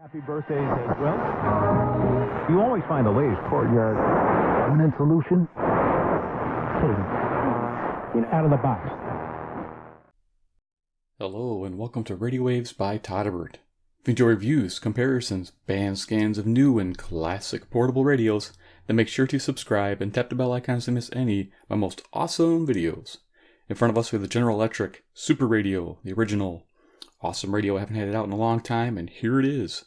Happy birthdays as well. You always find the latest courtyard permanent solution. Out of the box. Hello and welcome to Radio Waves by Todderbert. If you enjoy reviews, comparisons, band scans of new and classic portable radios, then make sure to subscribe and tap the bell icon to miss any of my most awesome videos. In front of us we have the General Electric Super Radio, the original. Awesome radio, I haven't had it out in a long time, and here it is.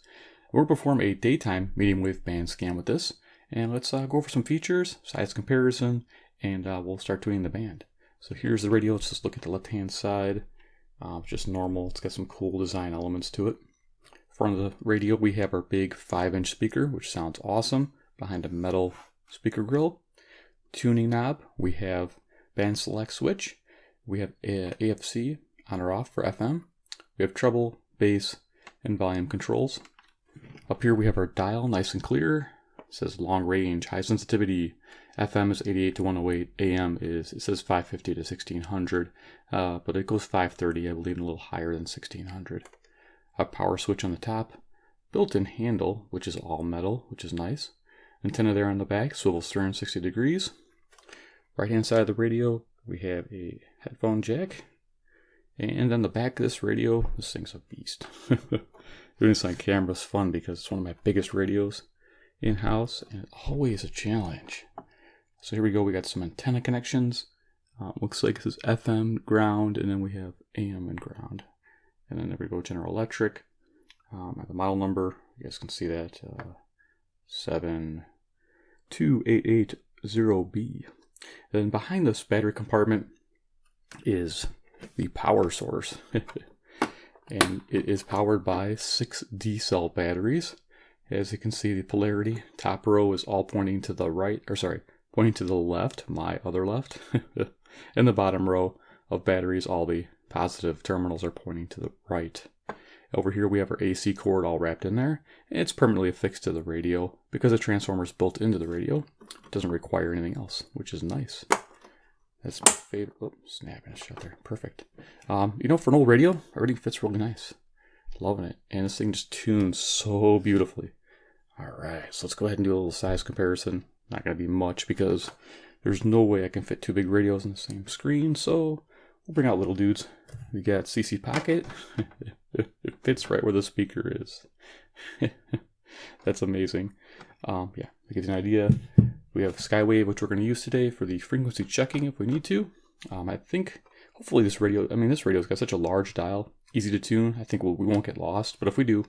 We'll perform a daytime medium wave band scan with this, and let's go over some features, size comparison, and we'll start tuning the band. So here's the radio. Let's just look at the left-hand side. Just normal. It's got some cool design elements to it. In front of the radio, we have our big 5-inch speaker, which sounds awesome, behind a metal speaker grill. Tuning knob, we have band select switch. We have AFC on or off for FM. We have treble, bass, and volume controls. Up here we have our dial, nice and clear. It says long range, high sensitivity. FM is 88 to 108. AM is, it says 550 to 1600, but it goes 530, I believe, and a little higher than 1600. A power switch on the top. Built-in handle, which is all metal, which is nice. Antenna there on the back, swivel stern 60 degrees. Right-hand side of the radio, we have a headphone jack. And on the back of this radio, this thing's a beast. Doing this on camera is fun because it's one of my biggest radios in-house, and always a challenge. So here we go, we got some antenna connections. Looks like this is FM, ground, and then we have AM and ground. And then there we go, General Electric. The model number, you guys can see that, 72880B. Then behind this battery compartment is the power source. And it is powered by 6 D-cell batteries. As you can see, the polarity, top row is all pointing to the right, or sorry, pointing to the left, my other left. And the bottom row of batteries, all the positive terminals are pointing to the right. Over here we have our AC cord all wrapped in there. And it's permanently affixed to the radio. Because the transformer is built into the radio, it doesn't require anything else, which is nice. That's my favorite. Oh, snapping a shut there. Perfect. For an old radio, everything fits really nice. Loving it. And this thing just tunes so beautifully. Alright, so let's go ahead and do a little size comparison. Not going to be much because there's no way I can fit 2 big radios on the same screen. So we'll bring out little dudes. We got CC Pocket. It fits right where the speaker is. That's amazing. To give you an idea, we have Skywave, which we're going to use today for the frequency checking if we need to. I think, hopefully this radio's got such a large dial, easy to tune. I think we won't get lost, but if we do,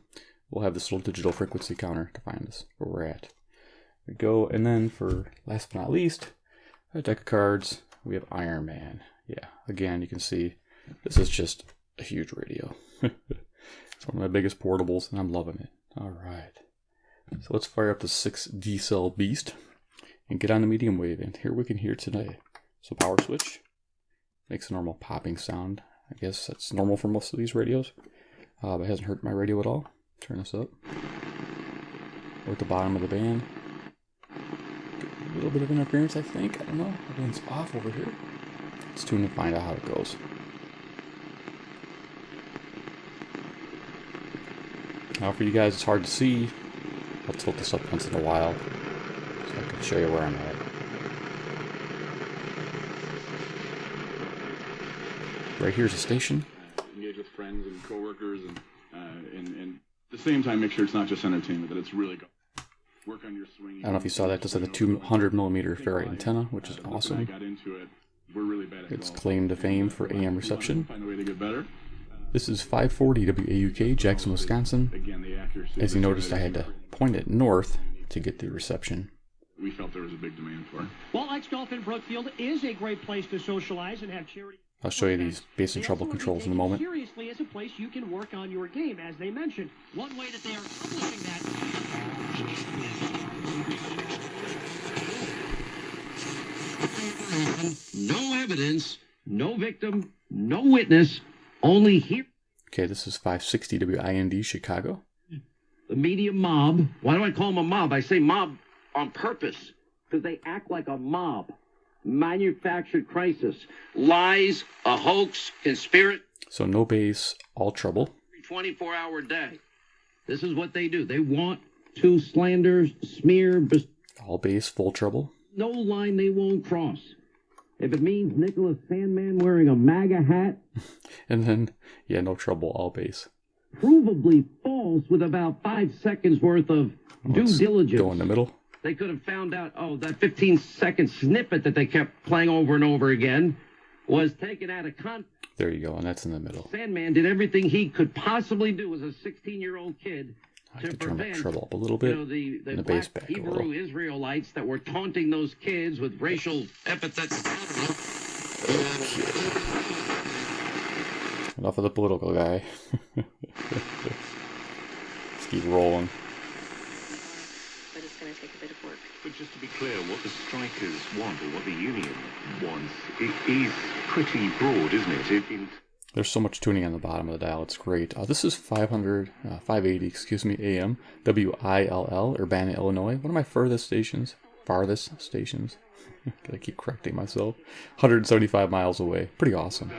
we'll have this little digital frequency counter to find us where we're at. There we go, and then for last but not least, a deck of cards, we have Iron Man. Yeah, again, you can see this is just a huge radio. It's one of my biggest portables, and I'm loving it. Alright, so let's fire up the 6 D-cell beast and get on the medium wave, and here we can hear today. So power switch makes a normal popping sound. I guess that's normal for most of these radios. It hasn't hurt my radio at all. Turn this up. We're at the bottom of the band. Get a little bit of interference, I think. I don't know. Everything's off over here. Let's tune and find out how it goes. Now for you guys, it's hard to see. I'll tilt this up once in a while so I can show you where I'm at. Right here's the station. Engage with friends and coworkers, and at the same time make sure it's not just entertainment, that it's really good. Work on your swing. I don't know if you saw that. Just like a 200mm ferrite antenna, which is awesome. It's claim to fame for AM reception. This is 540 WAUK, Jackson, Wisconsin. As you noticed, I had to point it north to get the reception. We felt there was a big demand for it. Well, Lights Golf in Brookfield is a great place to socialize and have charity. I'll show you these bass and treble controls in a moment. Seriously, as a place you can work on your game, as they mentioned. One way that they are accomplishing that. No evidence, no victim, no witness, only here. Okay, this is 560 WIND, Chicago. The media mob. Why do I call them a mob? I say mob on purpose because they act like a mob. Manufactured crisis, lies, a hoax, conspiracy. So no bass, all treble. 24-hour day. This is what they do. They want to slander, smear, All base, full treble. no line they won't cross. If it means Nicholas Sandman wearing a MAGA hat, And then, yeah, no treble, all base. provably false with about 5 seconds worth of due Let's diligence. go in the middle. They could have found out, that 15-second snippet that they kept playing over and over again was taken out of context. There you go, and that's in the middle. Sandman did everything he could possibly do as a 16-year-old kid I to have to turn the prevent, treble up a little bit. the and the bass black back a little. Hebrew Israelites that were taunting those kids with racial epithets. Enough of the political guy. Let's keep rolling. But it's going to take a bit of work. But just to be clear, what the strikers want, or what the union wants, it is pretty broad, isn't it? There's so much tuning on the bottom of the dial. It's great. This is 580, AM, WILL, Urbana, Illinois. One of my farthest stations. Gotta keep correcting myself. 175 miles away. Pretty awesome. But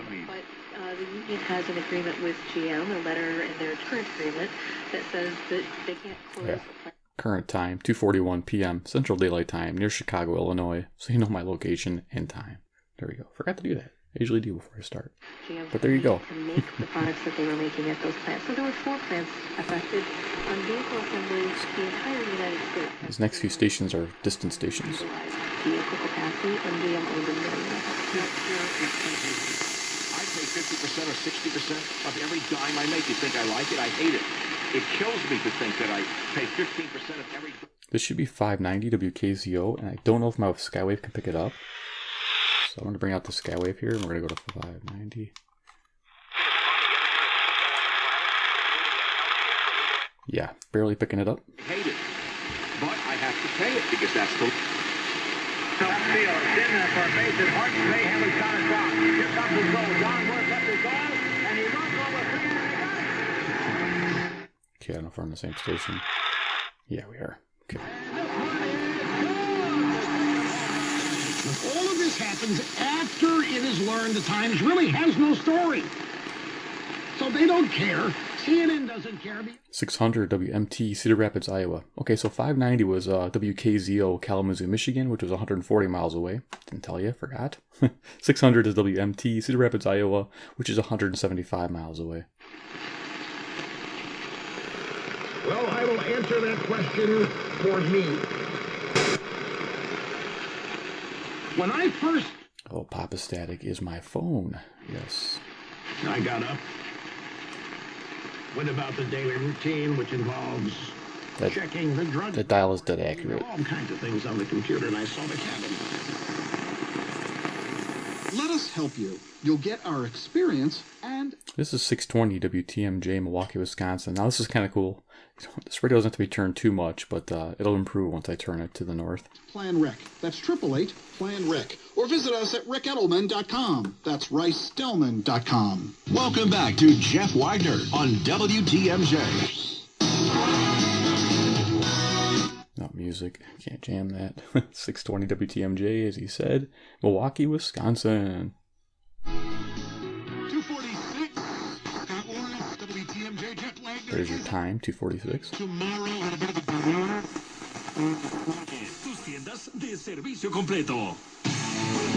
the union has an agreement with GM, a letter in their current agreement that says that they can't close the plant. Current time, 2:41 p.m. Central Daylight Time, near Chicago, Illinois. So you know my location and time. There we go. Forgot to do that. I usually do before I start. GM But there you go. to make the products that they were making at those plants. So there were 4 plants affected on vehicle assemblies. The entire United States. These next few stations are distant stations. Vehicle capacity and GM owned a million. I pay 50% or 60% of every dime I make. You think I like it? I hate it. It kills me to think that I pay 15% of every. This should be 590 WKZO, and I don't know if my Skywave can pick it up. So I'm going to bring out the Skywave here, and we're going to go to 590. Yeah, barely picking it up. I hate it. But I have to pay it because that's the. Okay, I don't know if we're on the same station. Yeah, we are. Okay. All of this happens after it is learned the Times really has no story. So they don't care. CNN doesn't care. 600 WMT, Cedar Rapids, Iowa. Okay, so 590 was WKZO, Kalamazoo, Michigan, which was 140 miles away. Didn't tell you, forgot. 600 is WMT, Cedar Rapids, Iowa, which is 175 miles away. Well, I will answer that question for me. When I first... Oh, Papa Static is my phone. Yes. I got up, went about the daily routine, which involves checking the drug... That dial is dead accurate. All kinds of things on the computer, and I saw the cabin. Let us help you. You'll get our experience and... This is 620 WTMJ, Milwaukee, Wisconsin. Now, this is kind of cool. This radio doesn't have to be turned too much, but it'll improve once I turn it to the north. Plan Rec. That's 888-PLAN-REC. Or visit us at rickedelman.com. That's ricedelman.com. Welcome back to Jeff Wagner on WTMJ. Not music. Can't jam that. 620 WTMJ, as he said. Milwaukee, Wisconsin. 246. Scott Lawrence, WTMJ, Jeff Wagner. There's your time, 246. Tomorrow at a bit of a... Tus tiendas de servicio completo.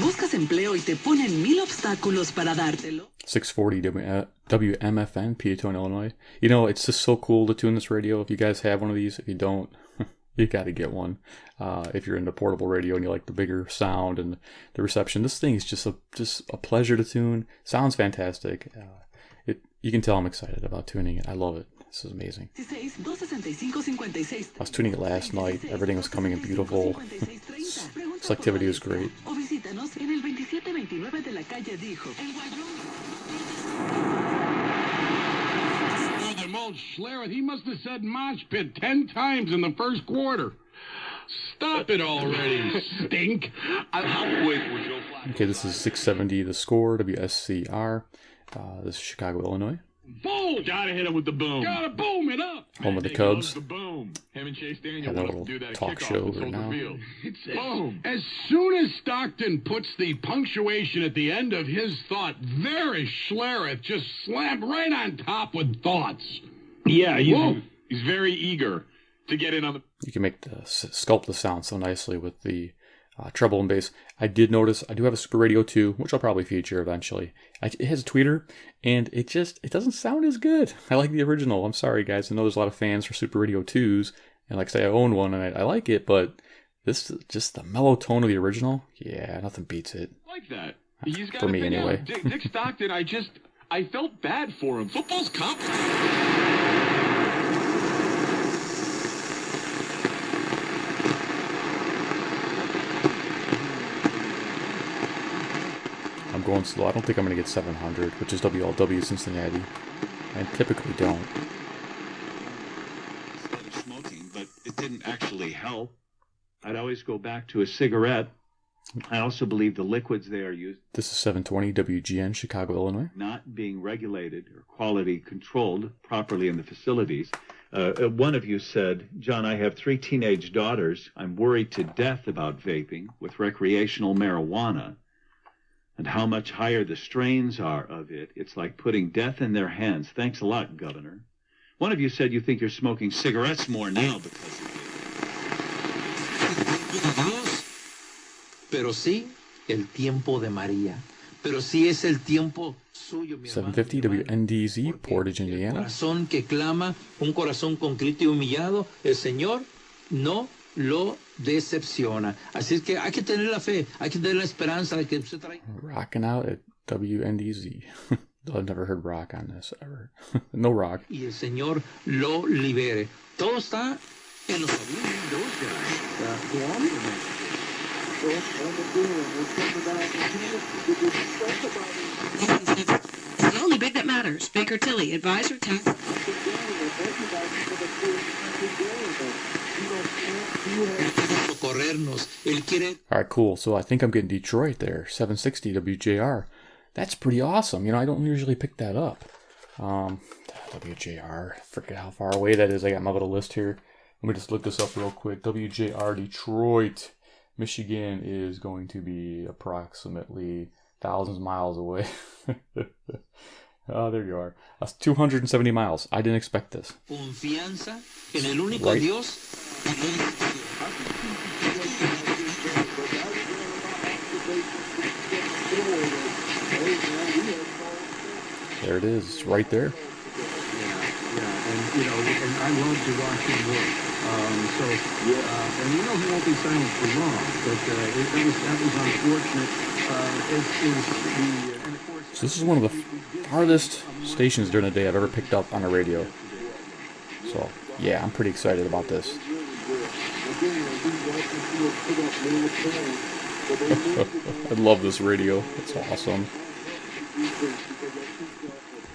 Buscas empleo y te ponen 1000 obstáculos para dártelo. 640 WMFN, Peatone, Illinois. You know, it's just so cool to tune this radio. If you guys have one of these, if you don't, you got to get one. If you're into portable radio and you like the bigger sound and the reception, this thing is just a pleasure to tune. Sounds fantastic. You can tell I'm excited about tuning it. I love it. This is amazing. I was tuning it last night. Everything was coming in beautiful. Selectivity was great. Schlereth, he must have said mosh pit 10 times in the first quarter. Stop it already, stink. Okay, this is 670 The Score, WSCR. This is Chicago, Illinois. Boom! Gotta hit him with the boom. Gotta boom it up. Home of the Cubs. The boom. Him and Chase Daniel Had a want little to do that talk kickoff show to right now. It's boom. As soon as Stockton puts the punctuation at the end of his thought, there is Schlereth just slammed right on top with thoughts. Yeah, He's very eager to get in on the... You can make sculpt the sound so nicely with the treble and bass. I did notice I do have a Super Radio 2, which I'll probably feature eventually. It has a tweeter, and it doesn't sound as good. I like the original. I'm sorry, guys. I know there's a lot of fans for Super Radio 2s, and like I say, I own one, and I like it, but this just the mellow tone of the original. Yeah, nothing beats it. Like that. He's got for me anyway. Dick Stockton, I felt bad for him. Football's complicated. I'm going slow. I don't think I'm going to get 700, which is WLW Cincinnati. I typically don't. Instead of smoking, but it didn't actually help. I'd always go back to a cigarette. I also believe the liquids they are used. This is 720 WGN, Chicago, Illinois. Not being regulated or quality controlled properly in the facilities. One of you said, John, I have 3 teenage daughters. I'm worried to death about vaping with recreational marijuana and how much higher the strains are of it. It's like putting death in their hands. Thanks a lot, Governor. One of you said you think you're smoking cigarettes more now because of it. Pero sí, el tiempo de María. Pero sí es el tiempo suyo, mi 750 WNDZ, Portage, Indiana. Corazón que clama, un corazón contrito y humillado, el Señor no lo decepciona. Así es que hay que tener la fe, hay que tener la esperanza de que se traiga. Rocking out at WNDZ. I've never heard rock on this ever. No rock. Y el Señor lo libere. Todo está en los The only big that matters. Baker Tilly, advisor, tax. Alright, cool. So I think I'm getting Detroit there. 760 WJR. That's pretty awesome. You know, I don't usually pick that up. WJR. Forget how far away that is. I got my little list here. Let me just look this up real quick. WJR Detroit, Michigan is going to be approximately thousands of miles away. Oh, there you are. That's 270 miles. I didn't expect this. Confianza en el único Right. Dios. There it is. It's right there. And, you know, and I love to watch him work. And you know he won't be silent for long, but that was unfortunate. So this is one of the farthest stations during the day I've ever picked up on the radio. So, yeah, I'm pretty excited about this. I love this radio. It's awesome.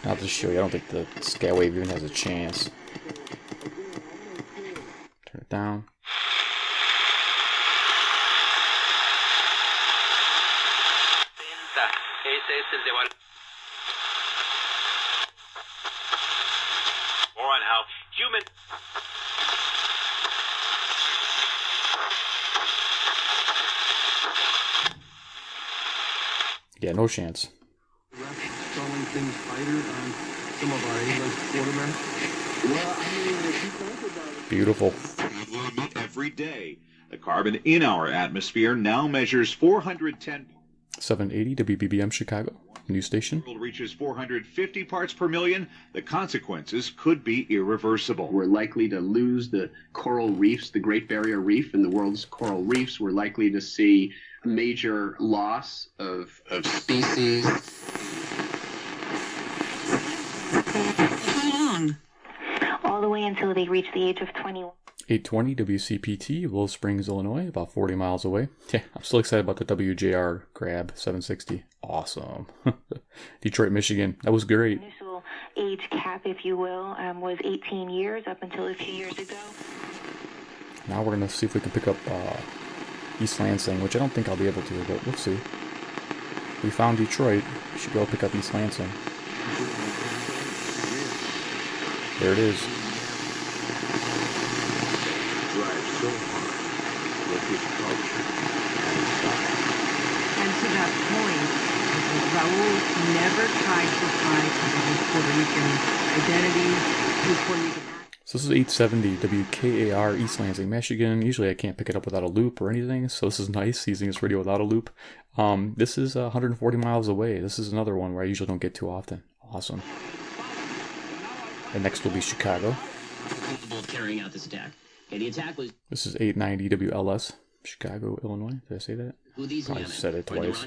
I'll just show you. I don't think the Skywave even has a chance. Turn it down. More on how human... Yeah, no chance. Throwing things tighter on some of our A-list quarterbacks. Well, I mean, if you think about it... Beautiful. Every day. The carbon in our atmosphere now measures 410... 780 WBBM Chicago, new station. The world reaches 450 parts per million. The consequences could be irreversible. We're likely to lose the coral reefs, the Great Barrier Reef, and the world's coral reefs. We're likely to see a major loss of species. How long? All the way until they reach the age of 21. 820 WCPT, Willow Springs, Illinois, about 40 miles away. Yeah, I'm still excited about the WJR grab 760. Awesome. Detroit, Michigan. That was great. Initial age cap, if you will, was 18 years up until a few years ago. Now we're going to see if we can pick up East Lansing, which I don't think I'll be able to, but we'll see. We found Detroit. We should go pick up East Lansing. There it is. And to that point, Raul never tried to hide his Puerto Rican identity, his Puerto Rican So this is 870 WKAR East Lansing, Michigan. Usually I can't pick it up without a loop or anything, so this is nice using this radio without a loop. This is 140 miles away. This is another one where I usually don't get too often. Awesome. And next will be Chicago. Carrying out this attack. Okay, the attack was. This is 890 WLS, Chicago, Illinois. Did I say that? Probably said it twice.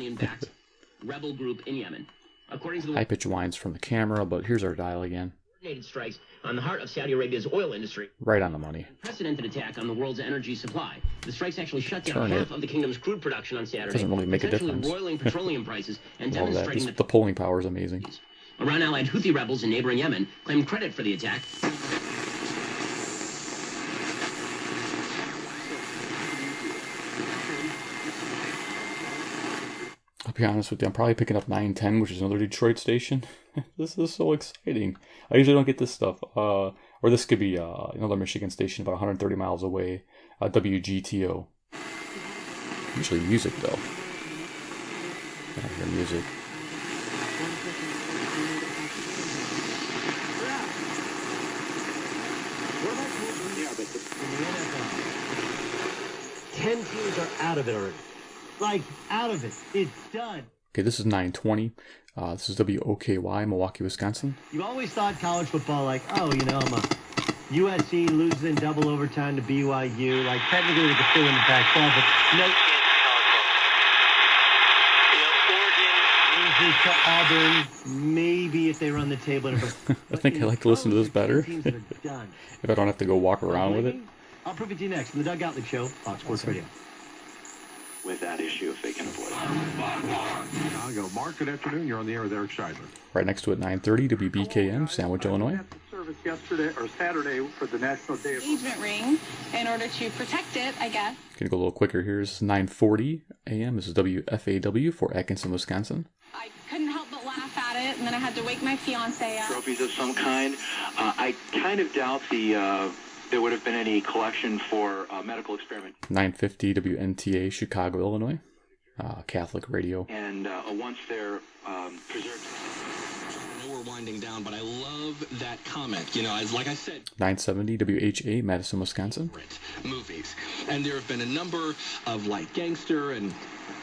Rebel group in Yemen. According to the high pitch whines from the camera, but here's our dial again. Coordinated strikes on the heart of Saudi Arabia's oil industry. Right on the money. Unprecedented attack on the world's energy supply. The strikes actually shut down half of the kingdom's crude production on Saturday. Doesn't really make a difference. Roiling petroleum prices and All demonstrating that. The polling power is amazing. Iran allied Houthi rebels in neighboring Yemen claimed credit for the attack. I'll be honest with you, I'm probably picking up 910, which is another Detroit station. This is so exciting. I usually don't get this stuff. Or this could be another Michigan station about 130 miles away. WGTO. Usually music, though. I don't hear music. Ten teams are out of it already. Like, out of it. It's done. Okay, this is 920. This is WOKY, Milwaukee, Wisconsin. You've always thought college football like, oh, you know, I'm a USC loses in double overtime to BYU. Like, technically they could still win the Pac-12, but no. Loses to Auburn. Maybe if they run the table. I think I like to listen to this better. If I don't have to go walk around with it. I'll prove it to you next in the Doug Gottlieb Show, Fox Sports Radio. With that issue, if they can avoid it. I'll go. Mark, good afternoon. You're on the air with Eric Scheidler. Right next to it, 930 WBKM, Sandwich, Illinois. Service yesterday or Saturday for the National Day of engagement ring in order to protect it, I guess. Gonna go a little quicker here. This is 940 AM. This is WFAW for Atkinson, Wisconsin. I couldn't help but laugh at it, and then I had to wake my fiance up. Trophies of some kind. I kind of doubt there would have been any collection for medical experiment. 950 WNTA, Chicago, Illinois. Catholic radio. And once they're preserved. I know we're winding down, but I love that comment. You know, like I said, 970 WHA, Madison, Wisconsin. Movies. And there have been a number of like gangster and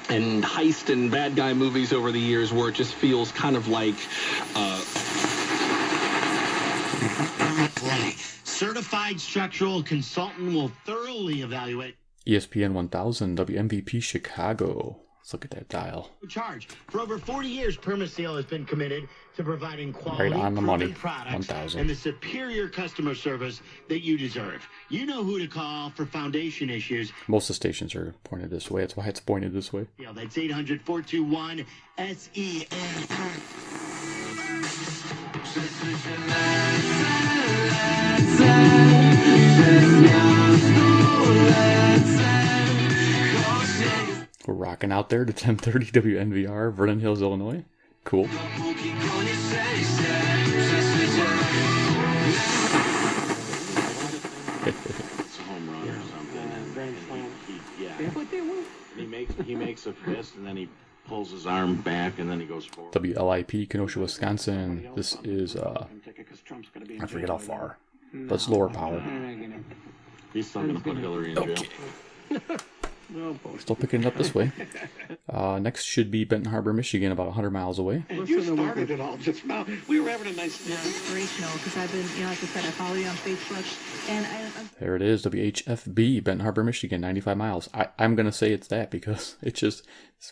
heist and bad guy movies over the years where it just feels kind of like Certified structural consultant will thoroughly evaluate. ESPN 1000 WMVP Chicago. Let's look at that dial. Charge. For over 40 years, Permaseal has been committed to providing quality right on the money. Products 1000. and the superior customer service that you deserve. You know who to call for foundation issues. Most of the stations are pointed this way. That's why it's pointed this way. Yeah, that's 800-421-SEN. We're rocking out there to 1030 WNVR, Vernon Hills, Illinois. Cool. It's a home run or something. And he makes a fist and then he pulls his arm back and then he goes forward. WLIP, Kenosha, Wisconsin. This is, I forget how far, but it's lower power. He's still going to put Hillary in jail. Okay. Still picking it up this way. Next should be Benton Harbor, Michigan, about 100 miles away. And you started it all just now. We were having a nice day. Inspirational, because I've been, like I said, I follow you on Facebook, and there it is, WHFB, Benton Harbor, Michigan, 95 miles. I'm going to say it's that because it's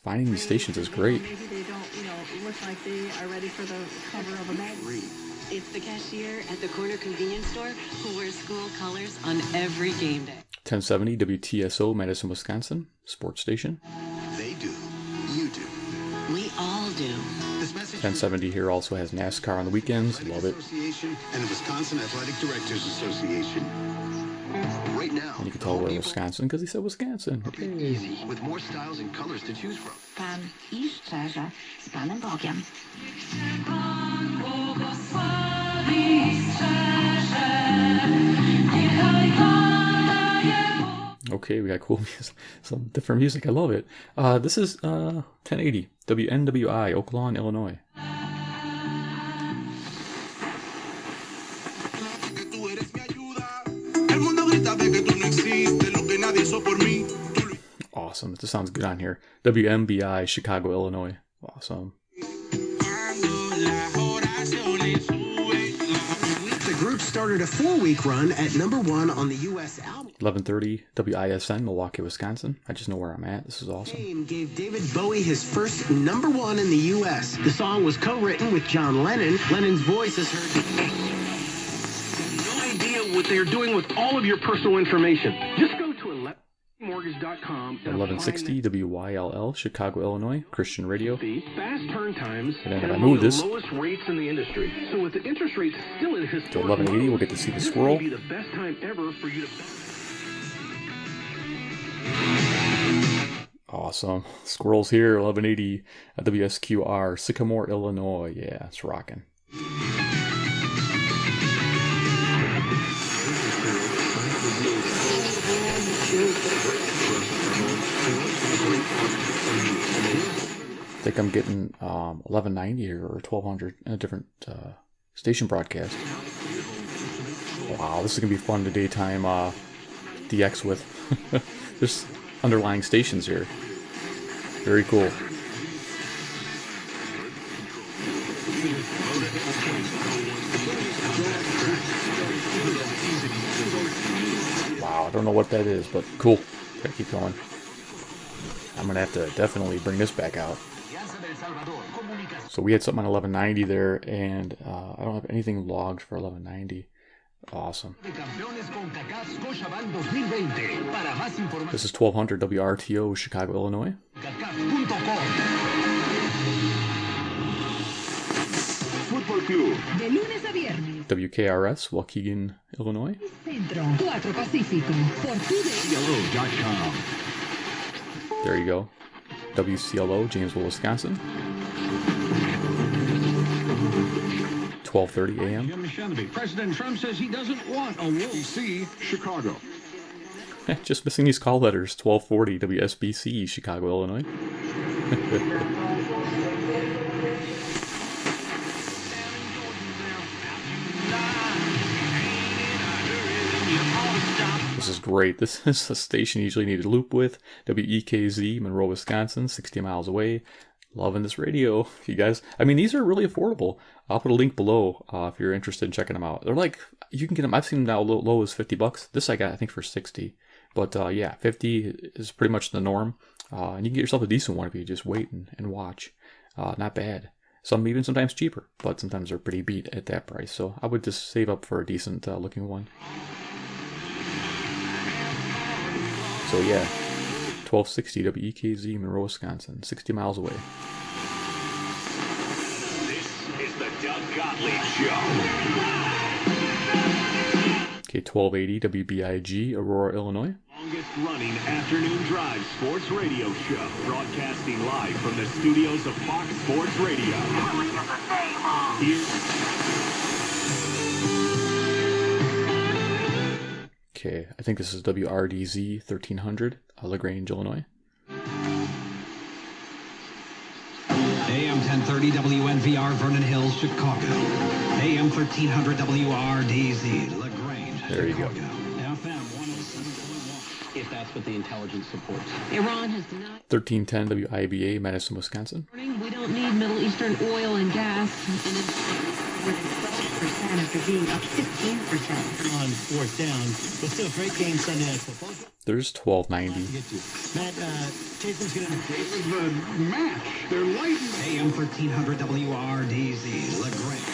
finding these stations is great. maybe they don't, look like they are ready for the cover of a magazine. It's the cashier at the corner convenience store who wears school colors on every game day. 1070 WTSO, Madison, Wisconsin, sports station. They do. You do. We all do. 1070 here also has NASCAR on the weekends. Love it. Association and the Wisconsin Athletic Directors Association. Right now, And you can tell we're in Wisconsin because he said Wisconsin. easy with more styles and colors to choose from. Pan i szczerze z Panem Bogiem. Okay, we got cool music, some different music. I love it. This is 1080 WNWI, Oak Lawn, Illinois. Awesome. This sounds good on here. WMBI, Chicago, Illinois. Awesome. The group started a 4-week run at #1 on the U.S. album. 11:30 WISN, Milwaukee, Wisconsin. I just know where I'm at. This is awesome. Fame gave David Bowie his first #1 in the U.S. The song was co-written with John Lennon. Lennon's voice is heard. No idea what they're doing with all of your personal information. Just go to mortgage.com. 1160 WYLL, Chicago, Illinois, Christian radio. Fast turn times And then if and I among move the this lowest rates in the industry. So with the interest rates still at to historic 1180, we'll get to see the squirrel. This may be the best time ever for you to. Awesome. Squirrels here, 1180 WSQR, Sycamore, Illinois. Yeah, it's rocking. I think I'm getting 1190 or 1200 in a different station broadcast. Wow, this is going to be fun to daytime DX with. There's underlying stations here. Very cool. Wow, I don't know what that is, but cool. Gotta keep going. I'm gonna have to definitely bring this back out. So we had something on 1190 there, and I don't have anything logged for 1190. Awesome. This is 1200 WRTO, Chicago, Illinois. Football Club. De lunes a viernes. WKRS, Waukegan, Illinois. Centro, 4 Pacífico. Por CLO.com. There you go. WCLO, Janesville, Wisconsin. 12:30 a.m. Jim Shenby. President Trump says he doesn't want a wall. DC, Chicago. Just missing these call letters. 1240 WSBC, Chicago, Illinois. This is great. This is a station you usually need to loop with. WEKZ, Monroe, Wisconsin, 60 miles away. Loving this radio. You guys, I mean, these are really affordable. I'll put a link below if you're interested in checking them out. They're like, you can get them, I've seen them now low as $50. This I got, I think, for 60. But yeah, 50 is pretty much the norm. And you can get yourself a decent one if you just wait and watch. Not bad. Some even sometimes cheaper, but sometimes they're pretty beat at that price. So I would just save up for a decent looking one. So yeah, 1260 WEKZ, Monroe, Wisconsin, 60 miles away. This is the Doug Gottlieb Show. Okay, 1280 WBIG, Aurora, Illinois. Longest running afternoon drive sports radio show, broadcasting live from the studios of Fox Sports Radio. Okay, I think this is WRDZ 1300, LaGrange, Illinois. AM 1030 WNVR, Vernon Hills, Chicago. AM 1300 WRDZ, LaGrange. There you go. FM 107.1. If that's what the intelligence supports. Iran has denied. 1310 WIBA, Madison, Wisconsin. We don't need Middle Eastern oil and gas. More than 12% after being up 15%. On fourth down, but still a great game Sunday night football. There's 1290. Matt, Tatum's going to The match. They're light. AM 1300 WRDZ, LaGrange.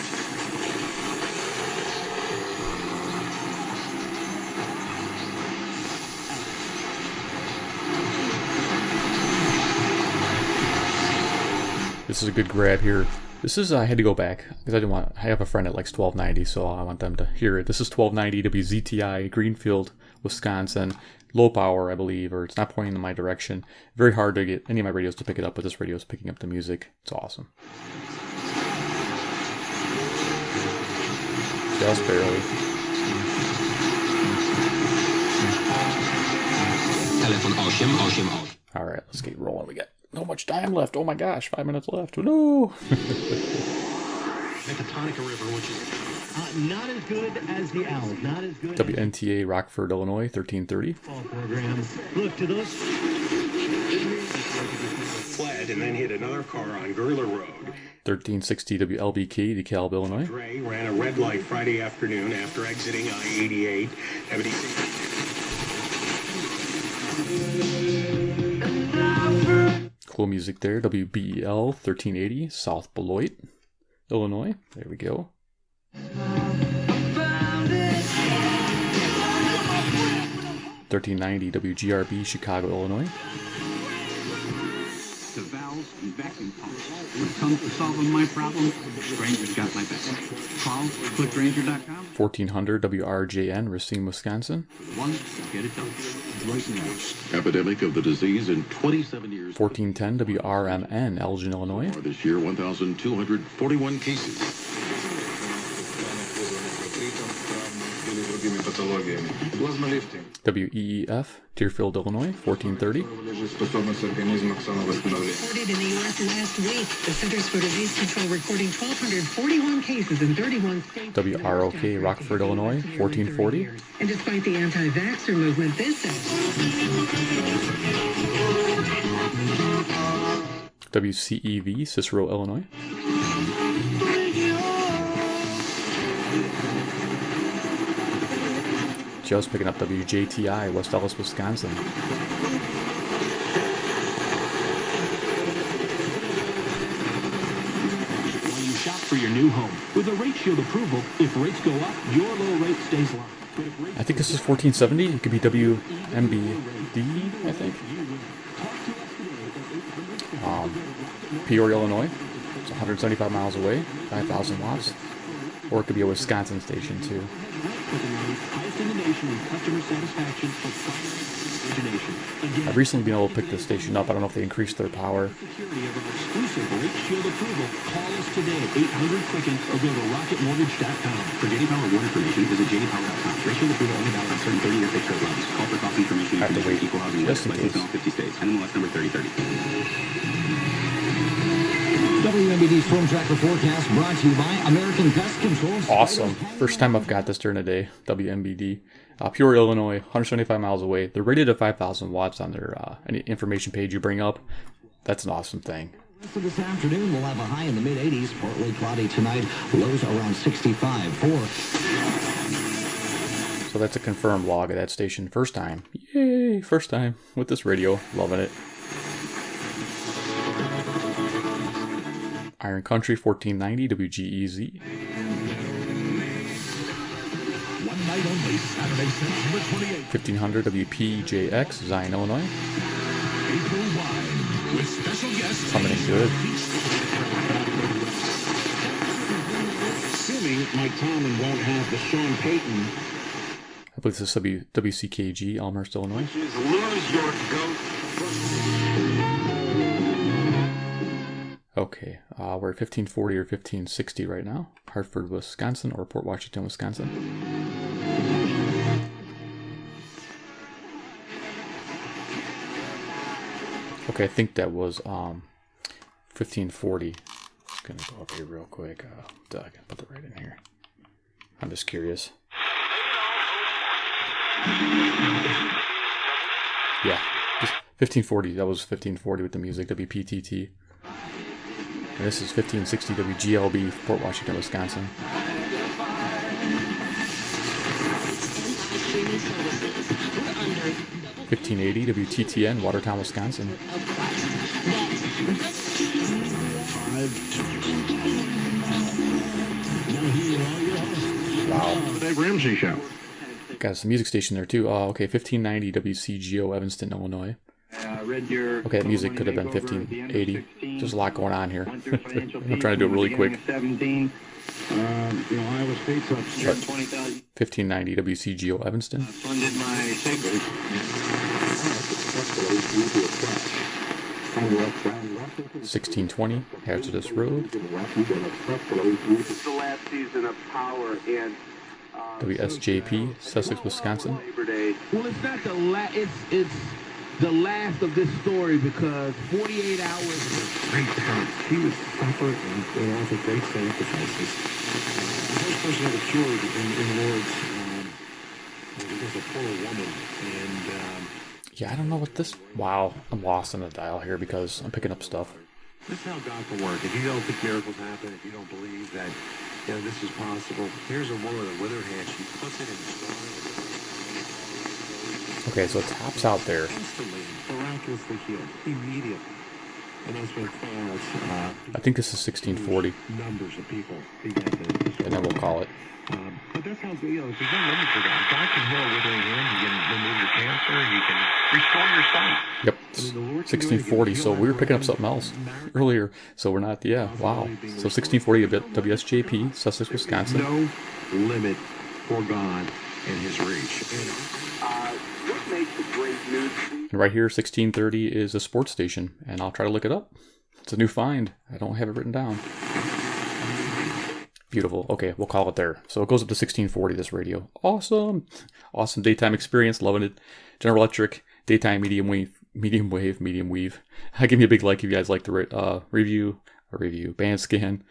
This is a good grab here. This is, I had to go back because I have a friend that likes 1290, so I want them to hear it. This is 1290 WZTI, Greenfield, Wisconsin. Low power, I believe, or it's not pointing in my direction. Very hard to get any of my radios to pick it up, but this radio is picking up the music. It's awesome. Just barely. All right, let's get rolling. We got no much time left. Oh my gosh, 5 minutes left. No. Pecatonica River, which is not as good as the Owls. Not as good. WNTA, Rockford, Illinois, 1330. Football programs. Look to those Fled and then hit another car on Gurler Road. 1360 WLBK, DeKalb, Illinois. Dre ran a red light Friday afternoon after exiting I-88. Cool music there. WBEL 1380, South Beloit, Illinois. There we go. $13.90 WGRB, Chicago, Illinois. The valves and vacuum pumps. When it comes to solving my problem, Granger's got my back. Call clickgranger.com. 1400 WRJN, Racine, Wisconsin. Once, get it done. Right now. Epidemic of the disease in 27 years. 1410 WRMN, Elgin, Illinois. This year, 1,241 cases. WEEF, Deerfield, Illinois, 1430. Reported in the U.S. last week, the Centers for Disease Control recording 1,241 cases in 31 states. WROK, Rockford, Illinois, 1440. And despite the anti-vaxxer movement, this WCEV, Cicero, Illinois. Just picking up WJTI, West Ellis, Wisconsin. When you shop for your new home, with a rate shield approval, if rates go up, your low rate stays low. I think this is 1470. It could be WMBD, I think. Peoria, Illinois. It's 175 miles away, 5,000 watts. Or it could be a Wisconsin station, too. I've recently been able to pick this station up. I don't know if they increased their power. Exclusive rate shield approval. Call us today at 800-QUICKEN or go to rocketmortgage.com. For JD Power Award information, visit jdpower.com. Rate shield approval only valid on certain 30-year fixed rate loans. Call for cost information. I have to wait equal housing just in case. in all 50 states. NMLS number 3030. WMBD Storm Tracker Forecast brought to you by American Pest Control. Awesome. First time I've got this during the day. WMBD. Peoria, Illinois, 175 miles away. They're rated at 5,000 watts on their any information page you bring up. That's an awesome thing. So this afternoon, we'll have a high in the mid-80s. Partly cloudy tonight. Lows around 65. So that's a confirmed log of that station. First time. Yay! First time with this radio. Loving it. Iron Country, 1490 WGEZ. One night only, Saturday, September 28th. 1500 WPJX, Zion, Illinois. April wine with special guests. Coming in good. Assuming Mike Tomlin won't have the Sean Payton. I believe this is WCKG, Elmhurst, Illinois. Lose your goat. Okay, we're at 1540 or 1560 right now. Hartford, Wisconsin, or Port Washington, Wisconsin. Okay, I think that was 1540. Just gonna go up here real quick. I can put it right in here. I'm just curious. Yeah, just 1540. That was 1540 with the music. WPTT. And this is 1560 WGLB, Port Washington, Wisconsin. 1580 WTTN, Watertown, Wisconsin. Wow. The Dave Ramsey Show. Got some music station there too. Okay, 1590 WCGO, Evanston, Illinois. Okay, that music could have been 1580. There's a lot going on here. I'm trying to do it really quick. 1590 WCGO, Evanston. 1620 Hazardous Road. This is the last season of Power and WSJP, Sussex, Wisconsin. Well, it's not the last. It's the last of this story because 48 hours. Great talent. She was suffer and also great sacrifices. The first person that was cured in Lord's was a poor woman, and Yeah, I don't know what this... Wow, I'm lost in the dial here because I'm picking up stuff. This is how God can work. If you don't think miracles happen, if you don't believe that, this is possible, here's a woman with her hand. She puts it in the straw. Okay, so it taps out there. Instantly, miraculously healed, immediately. And that's when crowds, I think this is 1640. Numbers of people began to... And then we'll call it. But that's how, there's no limit to that. God can heal with your hand. He can remove your cancer. He can restore your sight. Yep, 1640. So we were picking up something else earlier. So we're not, yeah, wow. So 1640, WSJP, Sussex, Wisconsin. No limit for God and his reach. What makes a great news? And right here, 1630 is a sports station. And I'll try to look it up. It's a new find. I don't have it written down. Beautiful. Okay, we'll call it there. So it goes up to 1640, this radio. Awesome. Awesome daytime experience. Loving it. General Electric, daytime medium wave. Give me a big like if you guys like the review, band scan.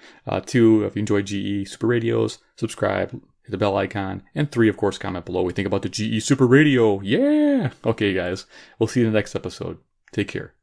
2, if you enjoy GE Super Radios, subscribe, hit the bell icon. And 3, of course, comment below what you think about the GE Super Radio. Yeah! Okay, guys. We'll see you in the next episode. Take care.